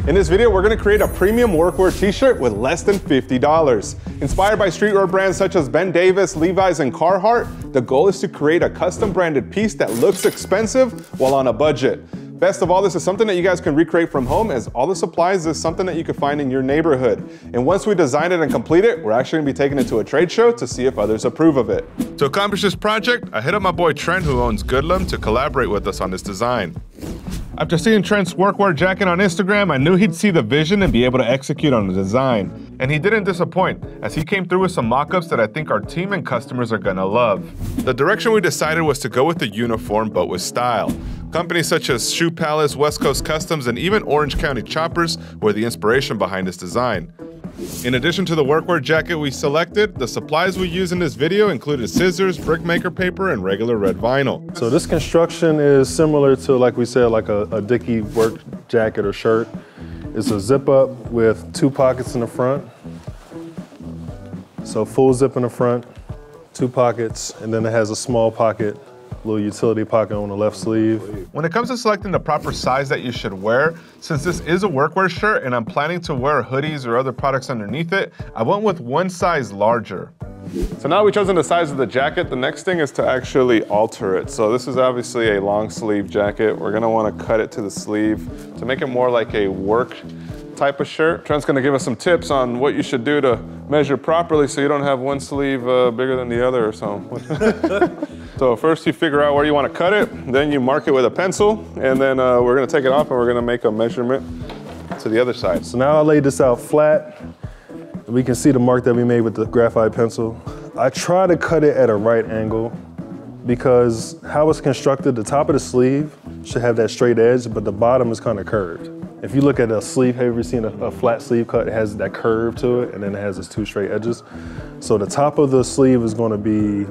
In this video, we're gonna create a premium workwear t-shirt with less than $50. Inspired by streetwear brands such as Ben Davis, Levi's, and Carhartt, the goal is to create a custom branded piece that looks expensive while on a budget. Best of all, this is something that you guys can recreate from home, as all the supplies is something that you can find in your neighborhood. And once we design it and complete it, we're actually gonna be taking it to a trade show to see if others approve of it. To accomplish this project, I hit up my boy Trent, who owns Goodlum, to collaborate with us on this design. After seeing Trent's workwear jacket on Instagram, I knew he'd see the vision and be able to execute on the design. And he didn't disappoint, as he came through with some mock-ups that I think our team and customers are gonna love. The direction we decided was to go with the uniform, but with style. Companies such as Shoe Palace, West Coast Customs, and even Orange County Choppers were the inspiration behind this design. In addition to the workwear jacket we selected, the supplies we used in this video included scissors, brickmaker paper, and regular red vinyl. So this construction is similar to, like we said, like a Dickie work jacket or shirt. It's a zip up with 2 pockets in the front. So full zip in the front, 2 pockets, and then it has a small pocket, little utility pocket on the left sleeve. When it comes to selecting the proper size that you should wear, since this is a workwear shirt and I'm planning to wear hoodies or other products underneath it, I went with 1 size larger. So now we've chosen the size of the jacket, the next thing is to actually alter it. So this is obviously a long sleeve jacket. We're gonna wanna cut it to the sleeve to make it more like a work type of shirt. Trent's gonna give us some tips on what you should do to measure properly so you don't have one sleeve bigger than the other or something. So first you figure out where you want to cut it, then you mark it with a pencil, and then we're going to take it off and we're going to make a measurement to the other side. So now I laid this out flat. We can see the mark that we made with the graphite pencil. I try to cut it at a right angle because how it's constructed, the top of the sleeve should have that straight edge, but the bottom is kind of curved. If you look at a sleeve, have you ever seen a flat sleeve cut? It has that curve to it, and then it has its 2 straight edges. So the top of the sleeve is going to be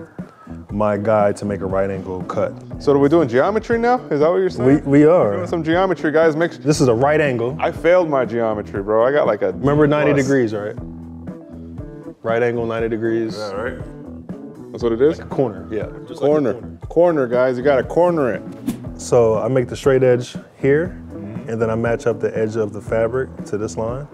my guide to make a right angle cut. So are we doing geometry now? Is that what you're saying? We are. We're doing some geometry, guys. This is a right angle. I failed my geometry, bro. I got like a Remember 90 degrees, right? Right angle, 90 degrees. Yeah, right? That's what it is? Like a corner, yeah. Just corner. Like a corner. Corner, guys. You gotta corner it. So I make the straight edge here, and then I match up the edge of the fabric to this line,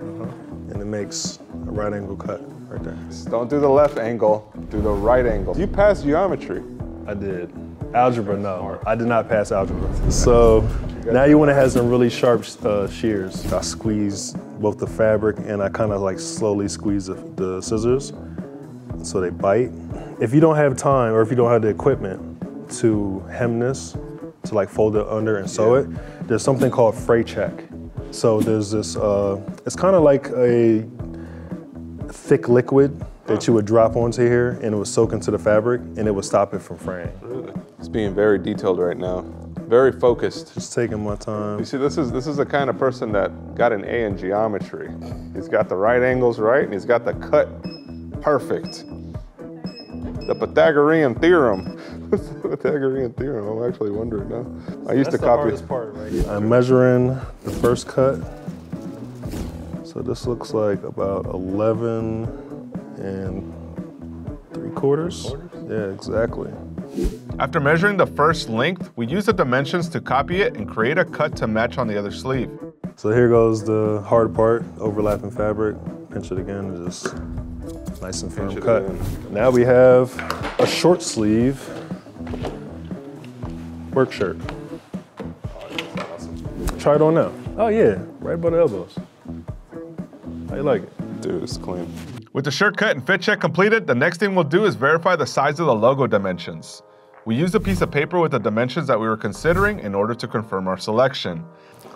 and it makes a right angle cut right there. Don't do the left angle, do the right angle. You passed geometry. I did. Algebra, no. I did not pass algebra. So now you want to have some really sharp shears. I squeeze both the fabric and I kind of like slowly squeeze the scissors so they bite. If you don't have time or if you don't have the equipment to hem this, to like fold it under and sew it, there's something called fray check. So there's this, it's kind of like a thick liquid that you would drop onto here and it would soak into the fabric and it would stop it from fraying. Really? It's being very detailed right now. Very focused. Just taking my time. You see, this is the kind of person that got an A in geometry. He's got the right angles right and he's got the cut perfect. The Pythagorean theorem. What's the Pythagorean theorem? I'm actually wondering now. I used to copy. That's the hardest part right here. I'm measuring the first cut. So this looks like about 11 3/4. Yeah, exactly. After measuring the first length, we use the dimensions to copy it and create a cut to match on the other sleeve. So here goes the hard part, overlapping fabric. Pinch it again, just nice and firm cut. Now we have a short sleeve work shirt. Try it on now. Oh yeah, right above the elbows. How you like it? Dude, it's clean. With the shirt cut and fit check completed, the next thing we'll do is verify the size of the logo dimensions. We used a piece of paper with the dimensions that we were considering in order to confirm our selection.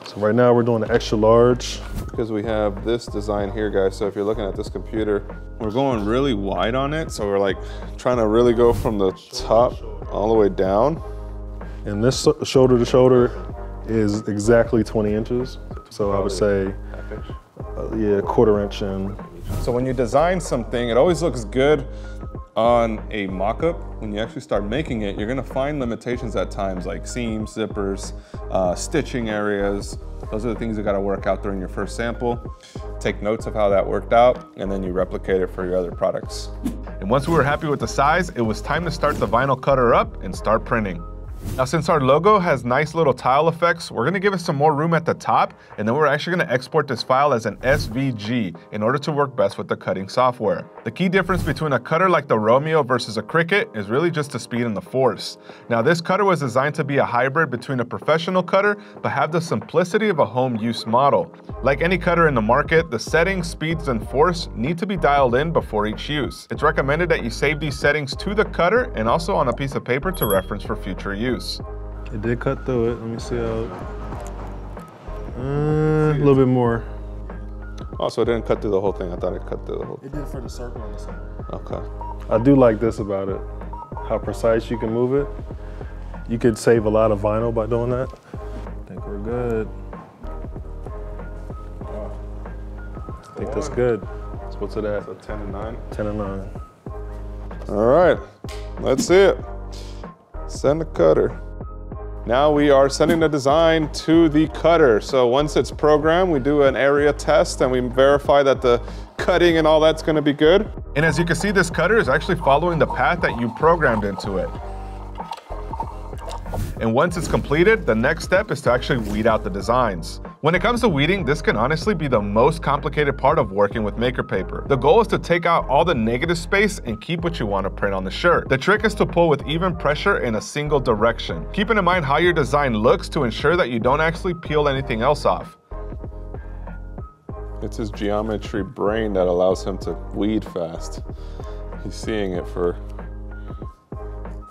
So right now we're doing the extra large. Because we have this design here, guys, so if you're looking at this computer, we're going really wide on it, so we're like trying to really go from the top all the way down. And this shoulder to shoulder is exactly 20 inches. So I would say, yeah, 1/4 inch in. So when you design something, it always looks good on a mock-up. When you actually start making it, you're gonna find limitations at times, like seams, zippers, stitching areas. Those are the things you gotta work out during your first sample. Take notes of how that worked out, and then you replicate it for your other products. And once we were happy with the size, it was time to start the vinyl cutter up and start printing. Now, since our logo has nice little tile effects, we're gonna give it some more room at the top, and then we're actually gonna export this file as an SVG in order to work best with the cutting software. The key difference between a cutter like the Romeo versus a Cricut is really just the speed and the force. Now, this cutter was designed to be a hybrid between a professional cutter, but have the simplicity of a home use model. Like any cutter in the market, the settings, speeds, and force need to be dialed in before each use. It's recommended that you save these settings to the cutter and also on a piece of paper to reference for future use. It did cut through it. Let me see how. A little bit more. Oh, so it didn't cut through the whole thing. I thought it cut through the whole thing. It did for the circle on the side. Okay. I do like this about it. How precise you can move it. You could save a lot of vinyl by doing that. I think we're good. I think that's good. So what's it at? So 10 and 9? 10 and 9. All right, let's see it. Send the cutter. Now we are sending the design to the cutter. So once it's programmed, we do an area test and we verify that the cutting and all that's gonna be good. And as you can see, this cutter is actually following the path that you programmed into it. And once it's completed, the next step is to actually weed out the designs. When it comes to weeding, this can honestly be the most complicated part of working with maker paper. The goal is to take out all the negative space and keep what you want to print on the shirt. The trick is to pull with even pressure in a single direction, keeping in mind how your design looks to ensure that you don't actually peel anything else off. It's his geometry brain that allows him to weed fast. He's seeing it for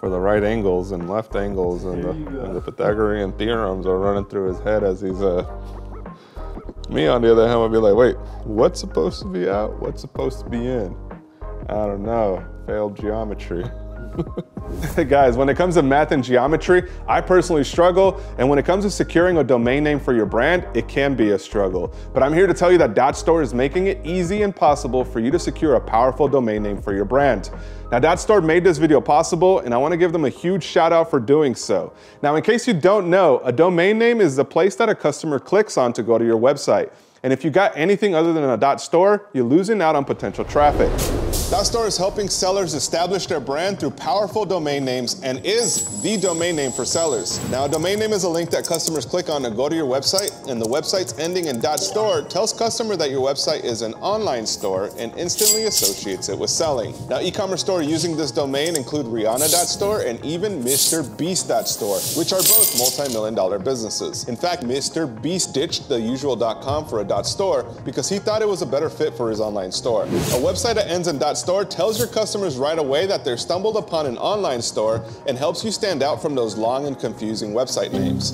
the right angles and left angles, and the Pythagorean theorems are running through his head as he's me on the other hand would be like, wait, what's supposed to be out? What's supposed to be in? I don't know, failed geometry. Guys, when it comes to math and geometry, I personally struggle, and when it comes to securing a domain name for your brand, it can be a struggle. But I'm here to tell you that .store is making it easy and possible for you to secure a powerful domain name for your brand. Now, .store made this video possible, and I want to give them a huge shout out for doing so. Now, in case you don't know, a domain name is the place that a customer clicks on to go to your website. And if you got anything other than a .store, you're losing out on potential traffic. .store is helping sellers establish their brand through powerful domain names and is the domain name for sellers. Now, a domain name is a link that customers click on to go to your website, and the website's ending in .store tells customer that your website is an online store and instantly associates it with selling. Now, e-commerce stores using this domain include Rihanna.store and even MrBeast.store, which are both multi-million-dollar businesses. In fact, Mr. Beast ditched the usual.com for a .store because he thought it was a better fit for his online store. A website that ends in .store tells your customers right away that they're stumbled upon an online store and helps you stand out from those long and confusing website names.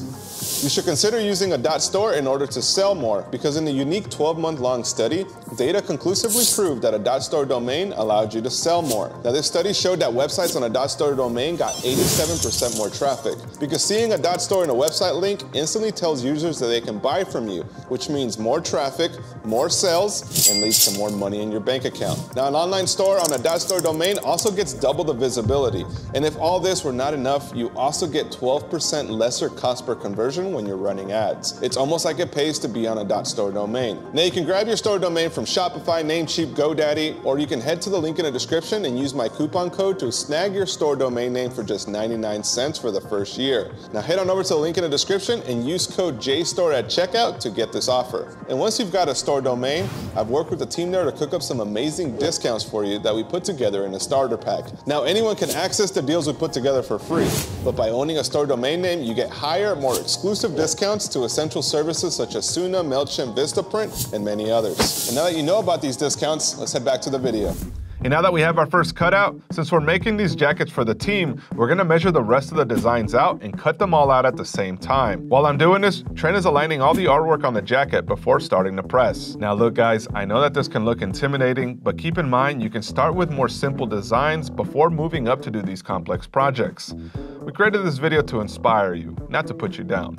You should consider using a .store in order to sell more, because in a unique 12-month-long study, data conclusively proved that a .store domain allowed you to sell more. Now, this study showed that websites on a .store domain got 87% more traffic, because seeing a .store in a website link instantly tells users that they can buy from you, which means more traffic, more sales, and leads to more money in your bank account. Now, an online store on a .store domain also gets double the visibility, and if all this were not enough, you also get 12% lesser cost per conversion when you're running ads. It's almost like it pays to be on a .store domain. Now, you can grab your store domain from Shopify, Namecheap, GoDaddy, or you can head to the link in the description and use my coupon code to snag your store domain name for just 99 cents for the first year. Now, head on over to the link in the description and use code JSTORE at checkout to get this offer. And once you've got a store domain, I've worked with the team there to cook up some amazing discounts for you that we put together in a starter pack. Now, anyone can access the deals we put together for free, but by owning a store domain name, you get higher, more exclusive discounts to essential services such as Suna, MailChimp, Vistaprint, and many others. And now that you know about these discounts, let's head back to the video. And now that we have our first cutout, since we're making these jackets for the team, we're gonna measure the rest of the designs out and cut them all out at the same time. While I'm doing this, Trent is aligning all the artwork on the jacket before starting to press. Now look guys, I know that this can look intimidating, but keep in mind you can start with more simple designs before moving up to do these complex projects. We created this video to inspire you, not to put you down.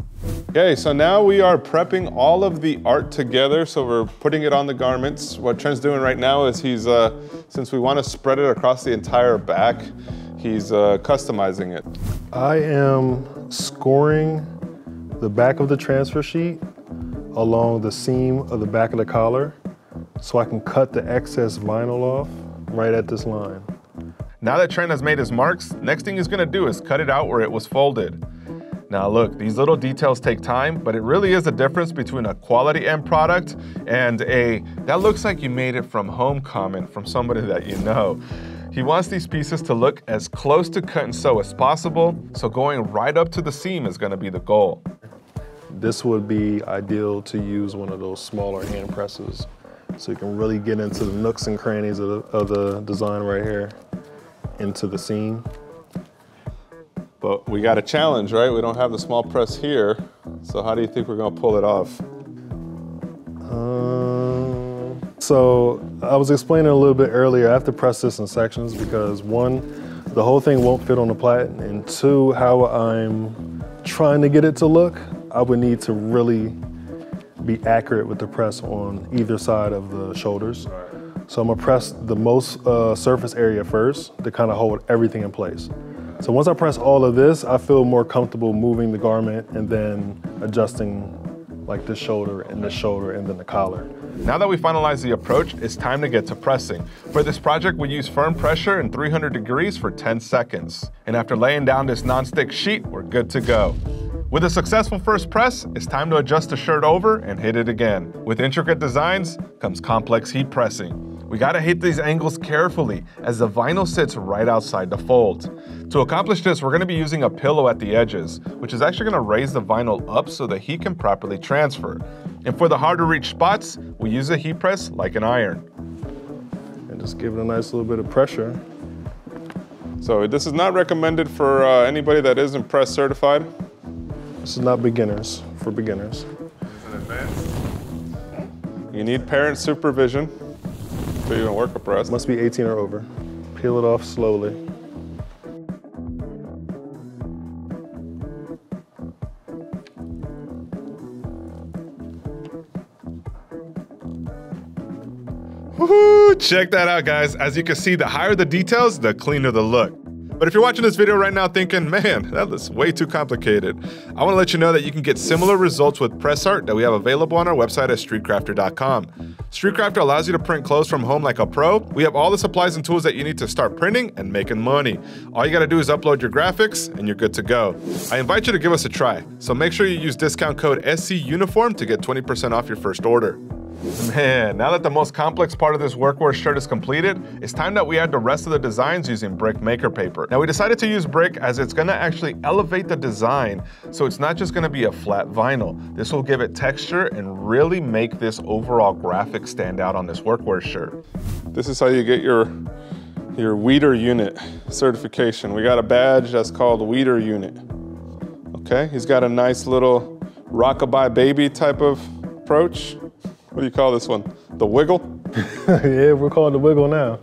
Okay, so now we are prepping all of the art together, so we're putting it on the garments. What Trent's doing right now is he's, since we want to spread it across the entire back, he's customizing it. I am scoring the back of the transfer sheet along the seam of the back of the collar so I can cut the excess vinyl off right at this line. Now that Trent has made his marks, next thing he's gonna do is cut it out where it was folded. Now look, these little details take time, but it really is a difference between a quality end product and that looks like you made it from home comment from somebody that you know. He wants these pieces to look as close to cut and sew as possible, so going right up to the seam is gonna be the goal. This would be ideal to use one of those smaller hand presses, so you can really get into the nooks and crannies of the design right here, into the seam. But we got a challenge, right? We don't have the small press here. So how do you think we're gonna pull it off? So I was explaining a little bit earlier, I have to press this in sections because one, the whole thing won't fit on the plait, and two, how I'm trying to get it to look, I would need to really be accurate with the press on either side of the shoulders. So I'm gonna press the most surface area first to kind of hold everything in place. So once I press all of this, I feel more comfortable moving the garment and then adjusting like this shoulder and then the collar. Now that we finalized the approach, it's time to get to pressing. For this project, we use firm pressure in 300 degrees for 10 seconds. And after laying down this non-stick sheet, we're good to go. With a successful first press, it's time to adjust the shirt over and hit it again. With intricate designs comes complex heat pressing. We gotta hit these angles carefully as the vinyl sits right outside the fold. To accomplish this, we're gonna be using a pillow at the edges, which is actually gonna raise the vinyl up so the heat can properly transfer. And for the hard to reach spots, we use a heat press like an iron. And just give it a nice little bit of pressure. So this is not recommended for anybody that isn't press certified. This is not beginners, for beginners. It's an advanced. You need parent supervision to even work a press. Must be 18 or over. Peel it off slowly. Woohoo! Check that out, guys. As you can see, the higher the details, the cleaner the look. But if you're watching this video right now thinking, man, that looks way too complicated, I want to let you know that you can get similar results with press art that we have available on our website at StreetCrafter.com. StreetCrafter allows you to print clothes from home like a pro. We have all the supplies and tools that you need to start printing and making money. All you got to do is upload your graphics and you're good to go. I invite you to give us a try, so make sure you use discount code SCUniform to get 20% off your first order. Man, now that the most complex part of this workwear shirt is completed, it's time that we add the rest of the designs using brick maker paper. Now we decided to use brick as it's gonna actually elevate the design, so it's not just gonna be a flat vinyl. This will give it texture and really make this overall graphic stand out on this workwear shirt. This is how you get your Weeder unit certification. We got a badge that's called Weeder unit. Okay, he's got a nice little rockabye baby type of approach. What do you call this one? The wiggle? Yeah, we're calling the wiggle now.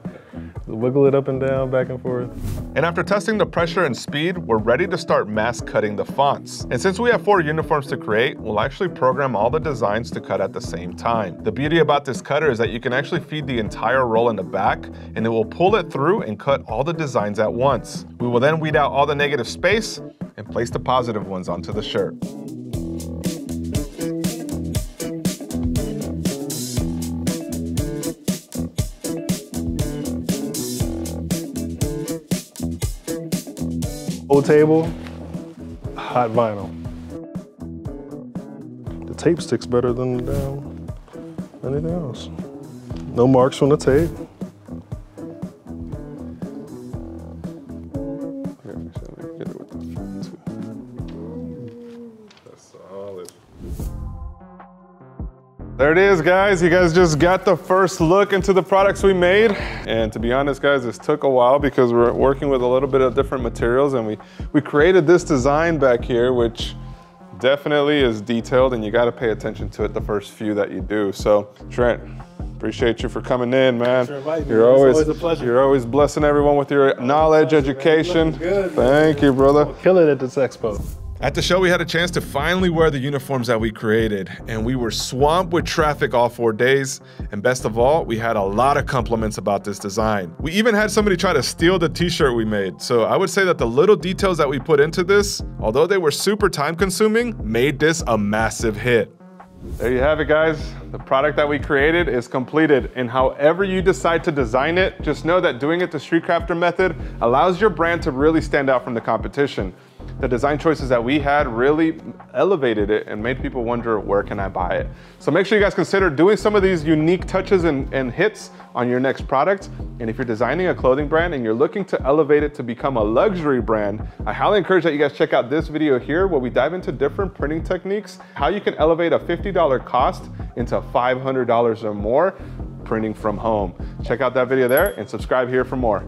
Wiggle it up and down, back and forth. And after testing the pressure and speed, we're ready to start mass cutting the fonts. And since we have 4 uniforms to create, we'll actually program all the designs to cut at the same time. The beauty about this cutter is that you can actually feed the entire roll in the back, and it will pull it through and cut all the designs at once. We will then weed out all the negative space and place the positive ones onto the shirt. Old table, hot vinyl. The tape sticks better than anything else. No marks from the tape. That's solid. There it is, guys. You guys just got the first look into the products we made. And to be honest, guys, this took a while because we're working with a little bit of different materials, and we created this design back here, which definitely is detailed, and you got to pay attention to it the first few that you do. So, Trent, appreciate you for coming in, man. You're always a pleasure. You're always blessing everyone with your knowledge, education. Good, Thank you, brother. Kill it at this expo. At the show, we had a chance to finally wear the uniforms that we created, and we were swamped with traffic all 4 days. And best of all, we had a lot of compliments about this design. We even had somebody try to steal the t-shirt we made. So I would say that the little details that we put into this, although they were super time consuming, made this a massive hit. There you have it, guys. The product that we created is completed, and however you decide to design it, just know that doing it the StreetCrafter method allows your brand to really stand out from the competition. The design choices that we had really elevated it and made people wonder, where can I buy it? So make sure you guys consider doing some of these unique touches and hits on your next product. And if you're designing a clothing brand and you're looking to elevate it to become a luxury brand, I highly encourage that you guys check out this video here where we dive into different printing techniques, how you can elevate a $50 cost into $500 or more printing from home. Check out that video there and subscribe here for more.